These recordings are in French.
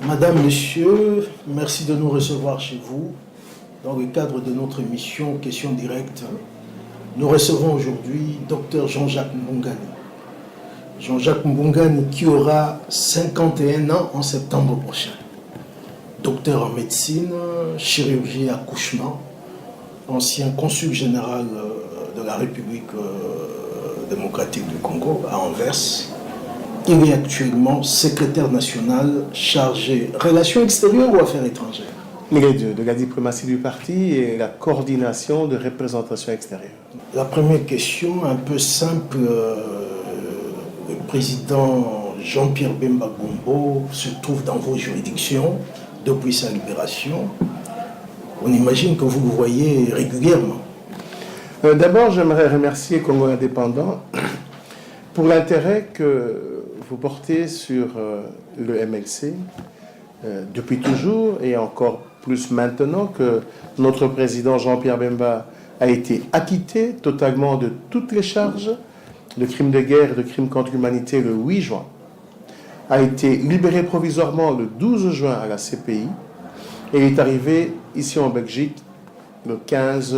Madame, Monsieur, merci de nous recevoir chez vous. Dans le cadre de notre émission Questions directes, nous recevons aujourd'hui Dr Jean-Jacques Mbongani. Jean-Jacques Mbongani qui aura 51 ans en septembre prochain. Docteur en médecine, chirurgie et accouchement, ancien consul général de la République démocratique du Congo à Anvers. Il est actuellement secrétaire national chargé relations extérieures ou affaires étrangères. Les deux, de la diplomatie du parti et la coordination de représentation extérieure. La première question, un peu simple, le président Jean-Pierre Bemba Gombo se trouve dans vos juridictions depuis sa libération. On imagine que vous le voyez régulièrement. D'abord, j'aimerais remercier Congo Indépendant pour l'intérêt que vous portez sur le MLC depuis toujours et encore plus maintenant que notre président Jean-Pierre Bemba a été acquitté totalement de toutes les charges de crimes de guerre et de crimes contre l'humanité le 8 juin, a été libéré provisoirement le 12 juin à la CPI et est arrivé ici en Belgique le 15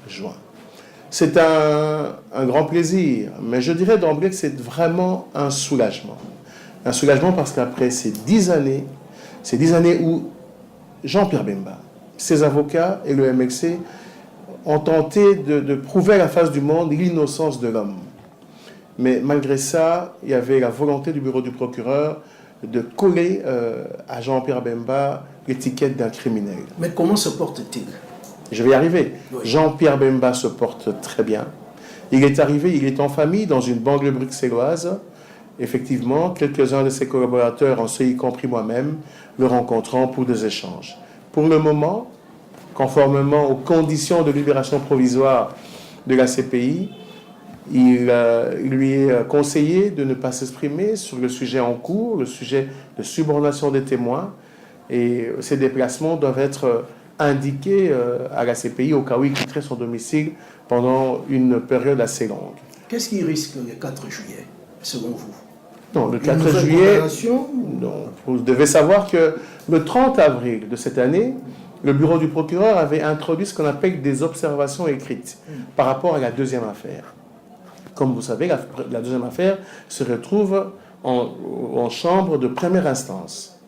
juin. C'est un grand plaisir, mais je dirais d'emblée que c'est vraiment un soulagement. Un soulagement parce qu'après ces 10 années où Jean-Pierre Bemba, ses avocats et le MLC ont tenté de prouver à la face du monde l'innocence de l'homme. Mais malgré ça, il y avait la volonté du bureau du procureur de coller à Jean-Pierre Bemba l'étiquette d'un criminel. Mais comment se porte-t-il ? Je vais y arriver. Oui. Jean-Pierre Bemba se porte très bien. Il est arrivé, il est en famille dans une banlieue bruxelloise. Effectivement, quelques-uns de ses collaborateurs, en ce y compris moi-même, le rencontrant pour des échanges. Pour le moment, conformément aux conditions de libération provisoire de la CPI, il lui est conseillé de ne pas s'exprimer sur le sujet en cours, le sujet de subornation des témoins, et ces déplacements doivent être indiqués à la CPI au cas où il quitterait son domicile pendant une période assez longue. Qu'est-ce qui risque le 4 juillet, selon vous ? Non, le 4 juillet, non, vous devez savoir que le 30 avril de cette année, le bureau du procureur avait introduit ce qu'on appelle des observations écrites par rapport à la deuxième affaire. Comme vous savez, la deuxième affaire se retrouve en chambre de première instance.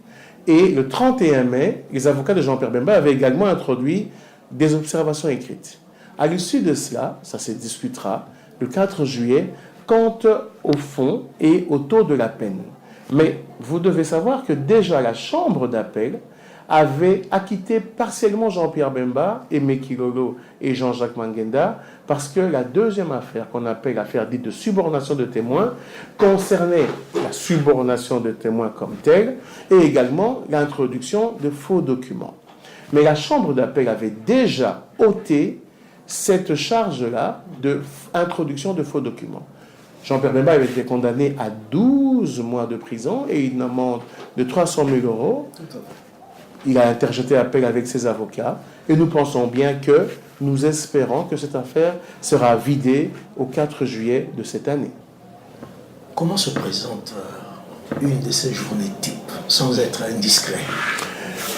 Et le 31 mai, les avocats de Jean-Pierre Bemba avaient également introduit des observations écrites. À l'issue de cela, ça se discutera le 4 juillet, quant au fond et au taux de la peine. Mais vous devez savoir que déjà la chambre d'appel avait acquitté partiellement Jean-Pierre Bemba, Aimé Kilolo et Jean-Jacques Mangenda, parce que la deuxième affaire, qu'on appelle l'affaire dite de subornation de témoins, concernait la subornation de témoins comme telle, et également l'introduction de faux documents. Mais la chambre d'appel avait déjà ôté cette charge-là d'introduction de faux documents. Jean-Pierre Bemba avait été condamné à 12 mois de prison et une amende de 300 000 €. Il a interjeté appel avec ses avocats et nous pensons bien que nous espérons que cette affaire sera vidée au 4 juillet de cette année. Comment se présente une de ces journées type, sans être indiscret ?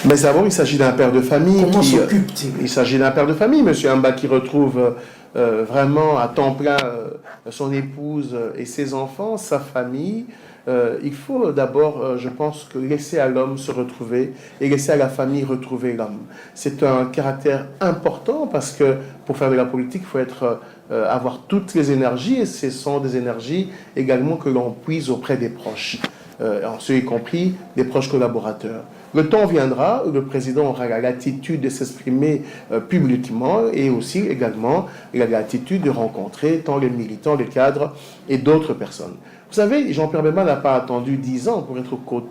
Mais d'abord, il s'agit d'un père de famille. Comment s'occupe-t-il ? Il s'agit d'un père de famille, M. Amba, qui retrouve vraiment à temps plein son épouse et ses enfants, sa famille. Il faut d'abord, je pense, que laisser à l'homme se retrouver et laisser à la famille retrouver l'homme. C'est un caractère important parce que pour faire de la politique, il faut avoir toutes les énergies et ce sont des énergies également que l'on puise auprès des proches, en ce y compris des proches collaborateurs. Le temps viendra où le président aura la latitude de s'exprimer publiquement et aussi également la latitude de rencontrer tant les militants, les cadres et d'autres personnes. Vous savez, Jean-Pierre Bemba n'a pas attendu 10 ans pour être aux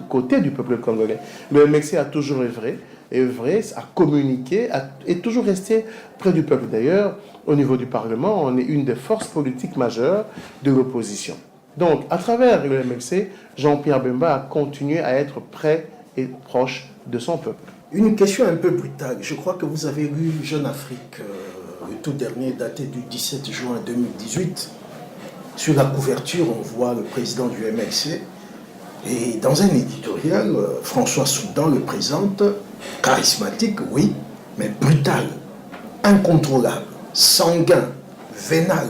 côtés du peuple congolais. Le MLC a toujours œuvré, a communiqué, est toujours resté près du peuple. D'ailleurs, au niveau du Parlement, on est une des forces politiques majeures de l'opposition. Donc, à travers le MLC, Jean-Pierre Bemba a continué à être près et proche de son peuple. Une question un peu brutale. Je crois que vous avez lu Jeune Afrique, le tout dernier, daté du 17 juin 2018. Sur la couverture, on voit le président du MLC Et dans un éditorial, François Soudan le présente charismatique, oui, mais brutal, incontrôlable, sanguin, vénal.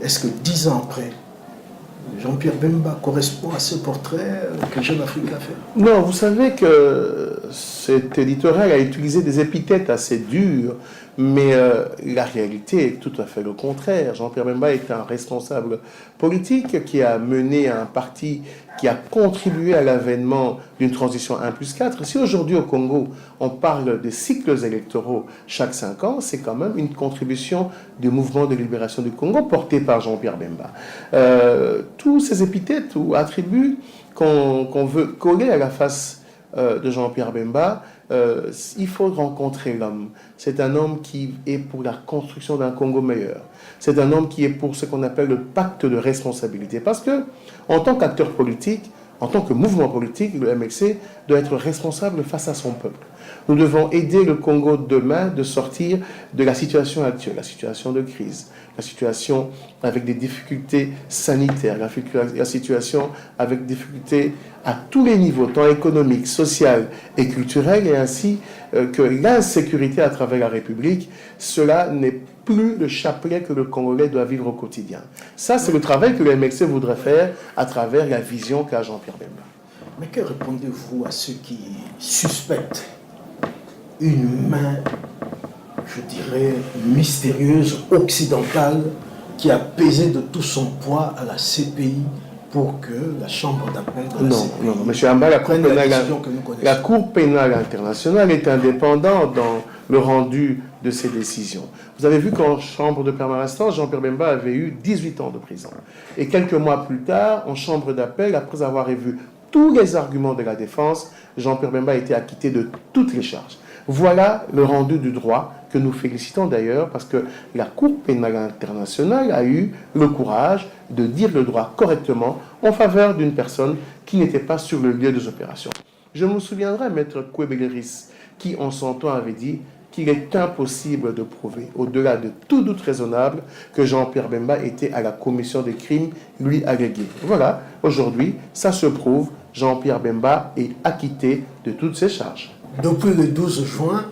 Est-ce que 10 ans après, Jean-Pierre Bemba correspond à ce portrait que Jeune Afrique a fait? Non, vous savez que cet éditorial a utilisé des épithètes assez dures, mais la réalité est tout à fait le contraire. Jean-Pierre Bemba est un responsable politique qui a mené un parti qui a contribué à l'avènement d'une transition 1+4. Si aujourd'hui au Congo, on parle de cycles électoraux chaque 5 ans, c'est quand même une contribution du mouvement de libération du Congo porté par Jean-Pierre Bemba. Tous ces épithètes ou attributs qu'on veut coller à la face de Jean-Pierre Bemba, il faut rencontrer l'homme. C'est un homme qui est pour la construction d'un Congo meilleur. C'est un homme qui est pour ce qu'on appelle le pacte de responsabilité. Parce que, en tant qu'acteur politique, en tant que mouvement politique, le MLC doit être responsable face à son peuple. Nous devons aider le Congo demain de sortir de la situation actuelle, la situation de crise, la situation avec des difficultés sanitaires, la situation avec des difficultés à tous les niveaux, tant économiques, sociales et culturels, et ainsi que l'insécurité à travers la République, cela n'est plus le chapelet que le Congolais doit vivre au quotidien. Ça, c'est le travail que le MLC voudrait faire à travers la vision qu'a Jean-Pierre Bemba. Mais que répondez-vous à ceux qui suspectent une main, je dirais, mystérieuse, occidentale, qui a pesé de tout son poids à la CPI pour que la chambre d'appel de la CPI... Non, M. Amba, la Cour pénale internationale est indépendante dans le rendu de ses décisions. Vous avez vu qu'en chambre de première instance, Jean-Pierre Bemba avait eu 18 ans de prison. Et quelques mois plus tard, en chambre d'appel, après avoir revu tous les arguments de la défense, Jean-Pierre Bemba a été acquitté de toutes les charges. Voilà le rendu du droit que nous félicitons d'ailleurs parce que la Cour pénale internationale a eu le courage de dire le droit correctement en faveur d'une personne qui n'était pas sur le lieu des opérations. Je me souviendrai, Maître Kouébeleris, qui en son temps avait dit qu'il est impossible de prouver, au-delà de tout doute raisonnable, que Jean-Pierre Bemba était à la commission des crimes lui allégués. Voilà, aujourd'hui, ça se prouve, Jean-Pierre Bemba est acquitté de toutes ses charges. Depuis le 12 juin,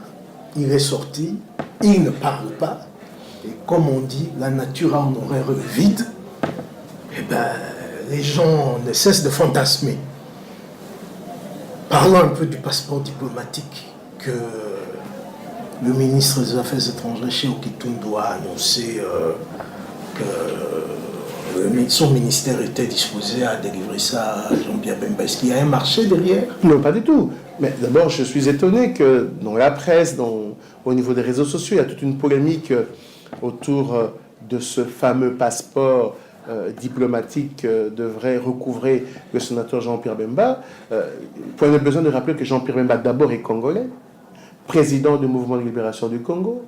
il est sorti, il ne parle pas, et comme on dit, la nature a un horaire vide, et bien, les gens ne cessent de fantasmer. Parlons un peu du passeport diplomatique que le ministre des Affaires étrangères, Cheikh Okitoumbo, a annoncé que son ministère était disposé à délivrer ça à Jean-Pierre Bemba. Est-ce qu'il y a un marché derrière? Non, pas du tout. Mais d'abord, je suis étonné que dans la presse, au niveau des réseaux sociaux, il y a toute une polémique autour de ce fameux passeport diplomatique devrait recouvrer le sénateur Jean-Pierre Bemba. On a besoin de rappeler que Jean-Pierre Bemba d'abord est congolais, président du mouvement de libération du Congo,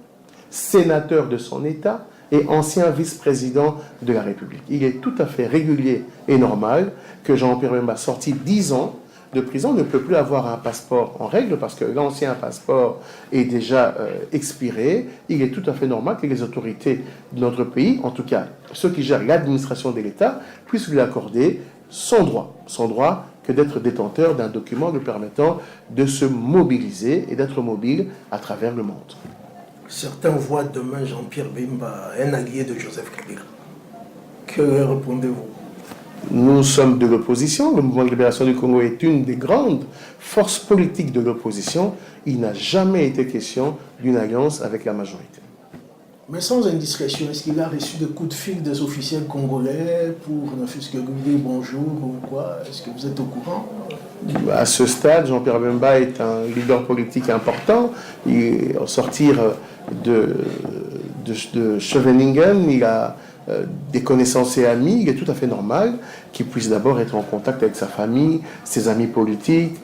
sénateur de son État et ancien vice-président de la République. Il est tout à fait régulier et normal que Jean-Pierre Bemba, sorti 10 ans de prison, ne peut plus avoir un passeport en règle parce que l'ancien passeport est déjà expiré. Il est tout à fait normal que les autorités de notre pays, en tout cas ceux qui gèrent l'administration de l'État, puissent lui accorder son droit que d'être détenteur d'un document lui permettant de se mobiliser et d'être mobile à travers le monde. Certains voient demain Jean-Pierre Bemba un allié de Joseph Kabila. Que répondez-vous? Nous sommes de l'opposition. Le mouvement de libération du Congo est une des grandes forces politiques de l'opposition. Il n'a jamais été question d'une alliance avec la majorité. Mais sans indiscrétion, est-ce qu'il a reçu des coups de fil des officiels congolais pour ne fût-ce que lui dire bonjour ou quoi? Est-ce que vous êtes au courant? À ce stade, Jean-Pierre Bemba est un leader politique important. Au sortir de Scheveningen, il a des connaissances et amis. Il est tout à fait normal qu'il puisse d'abord être en contact avec sa famille, ses amis politiques,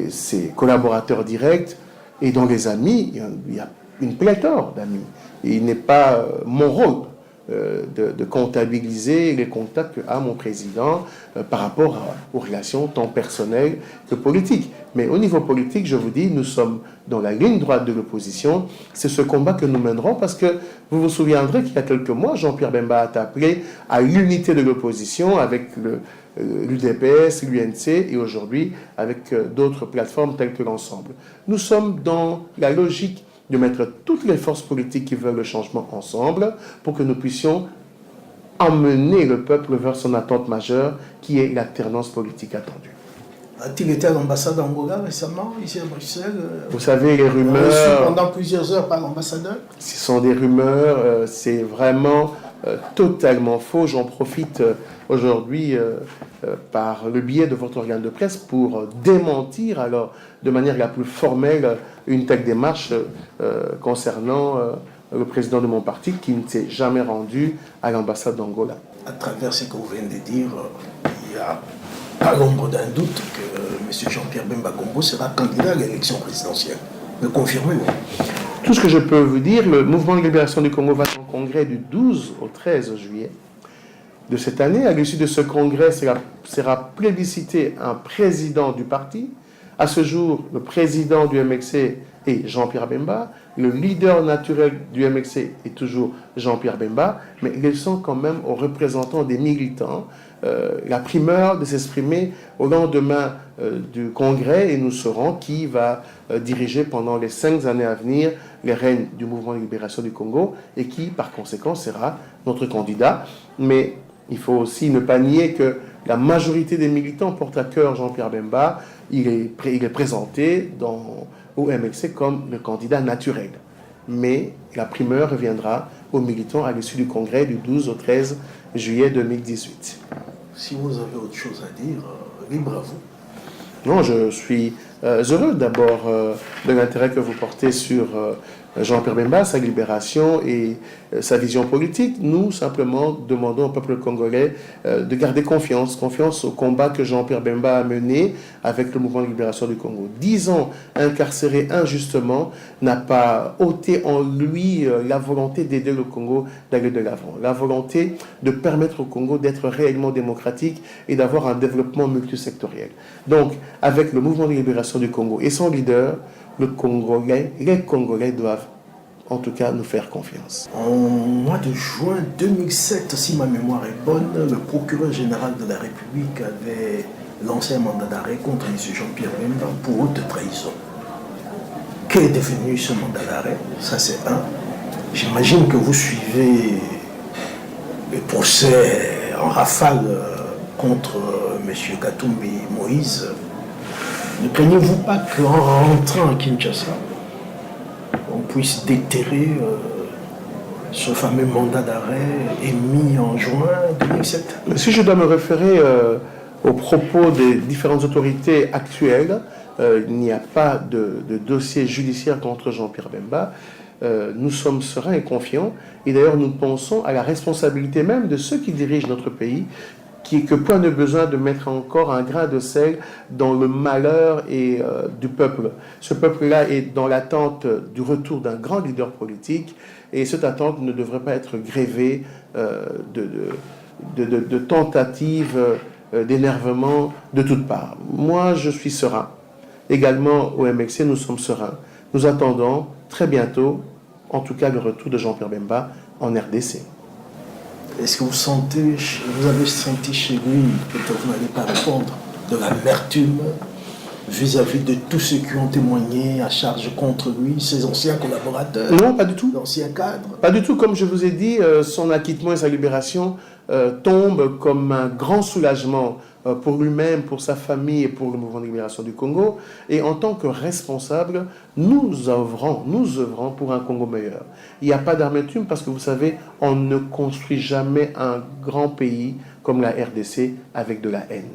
ses collaborateurs directs. Et dans les amis, il y a une pléthore d'amis. Il n'est pas mon rôle de comptabiliser les contacts qu'a mon président par rapport aux relations tant personnelles que politiques. Mais au niveau politique, je vous dis, nous sommes dans la ligne droite de l'opposition. C'est ce combat que nous mènerons parce que vous vous souviendrez qu'il y a quelques mois, Jean-Pierre Bemba a appelé à l'unité de l'opposition avec l'UDPS, l'UNC et aujourd'hui avec d'autres plateformes telles que l'Ensemble. Nous sommes dans la logique de mettre toutes les forces politiques qui veulent le changement ensemble pour que nous puissions emmener le peuple vers son attente majeure qui est l'alternance politique attendue. A-t-il été à l'ambassade d'Angola récemment, ici à Bruxelles? Vous savez, les rumeurs... Reçu pendant plusieurs heures par l'ambassadeur? Ce sont des rumeurs, c'est vraiment totalement faux. J'en profite aujourd'hui par le biais de votre organe de presse pour démentir alors de manière la plus formelle une telle démarche concernant le président de mon parti qui ne s'est jamais rendu à l'ambassade d'Angola. À travers ce que vous venez de dire, il y a pas l'ombre d'un doute que M. Jean-Pierre Bemba Gombo sera candidat à l'élection présidentielle. Me confirmez-vous? Tout ce que je peux vous dire, le mouvement de libération du Congo va au congrès du 12 au 13 juillet de cette année. À l'issue de ce congrès, sera plébiscité un président du parti. À ce jour, le président du MXC est Jean-Pierre Bemba. Le leader naturel du MXC est toujours Jean-Pierre Bemba, mais ils sont quand même aux représentants des militants la primeur de s'exprimer au lendemain du congrès et nous saurons qui va diriger pendant les 5 années à venir les règnes du mouvement de libération du Congo et qui, par conséquent, sera notre candidat. Mais il faut aussi ne pas nier que la majorité des militants portent à cœur Jean-Pierre Bemba. Il est présenté au MLC comme le candidat naturel. Mais la primeur reviendra aux militants à l'issue du congrès du 12 au 13 juillet 2018. Si vous avez autre chose à dire, libre à vous. Non, je suis heureux d'abord de l'intérêt que vous portez sur Jean-Pierre Bemba, sa libération et sa vision politique. Nous, simplement, demandons au peuple congolais de garder confiance au combat que Jean-Pierre Bemba a mené avec le mouvement de libération du Congo. 10 ans incarcéré injustement n'a pas ôté en lui la volonté d'aider le Congo d'aller de l'avant, la volonté de permettre au Congo d'être réellement démocratique et d'avoir un développement multisectoriel. Donc, avec le mouvement de libération du Congo et son leader, les Congolais doivent en tout cas nous faire confiance. En mois de juin 2007, si ma mémoire est bonne, le procureur général de la République avait lancé un mandat d'arrêt contre M. Jean-Pierre Bemba pour haute trahison. Quel est devenu ce mandat d'arrêt? Ça c'est un. J'imagine que vous suivez le procès en rafale contre M. Katumbi Moïse. Ne craignez-vous pas qu'en rentrant à Kinshasa, on puisse déterrer ce fameux mandat d'arrêt émis en juin 2007? Si je dois me référer aux propos des différentes autorités actuelles, il n'y a pas de dossier judiciaire contre Jean-Pierre Bemba. Nous sommes sereins et confiants. Et d'ailleurs, nous pensons à la responsabilité même de ceux qui dirigent notre pays, que point de besoin de mettre encore un grain de sel dans le malheur du peuple. Ce peuple-là est dans l'attente du retour d'un grand leader politique et cette attente ne devrait pas être grévée de tentatives d'énervement de toutes parts. Moi, je suis serein. Également, au MXC, nous sommes sereins. Nous attendons très bientôt, en tout cas, le retour de Jean-Pierre Bemba en RDC. Est-ce que vous avez senti chez lui, peut-être vous n'allez pas répondre, de l'amertume vis-à-vis de tous ceux qui ont témoigné à charge contre lui, ses anciens collaborateurs? Non, pas du tout. D'anciens cadres? Pas du tout. Comme je vous ai dit, son acquittement et sa libération tombent comme un grand soulagement pour lui-même, pour sa famille et pour le mouvement de libération du Congo. Et en tant que responsable, nous œuvrons pour un Congo meilleur. Il n'y a pas d'amertume parce que vous savez, on ne construit jamais un grand pays comme la RDC avec de la haine.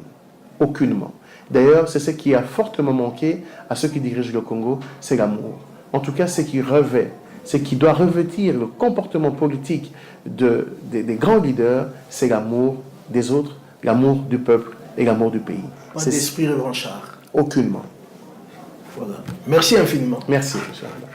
Aucunement. D'ailleurs, c'est ce qui a fortement manqué à ceux qui dirigent le Congo, c'est l'amour. En tout cas, ce qui doit revêtir le comportement politique des grands leaders, c'est l'amour des autres, l'amour du peuple et l'amour du pays. Pas d'esprit revanchard? Aucunement. Voilà. Merci infiniment. Merci, M. Arnaud.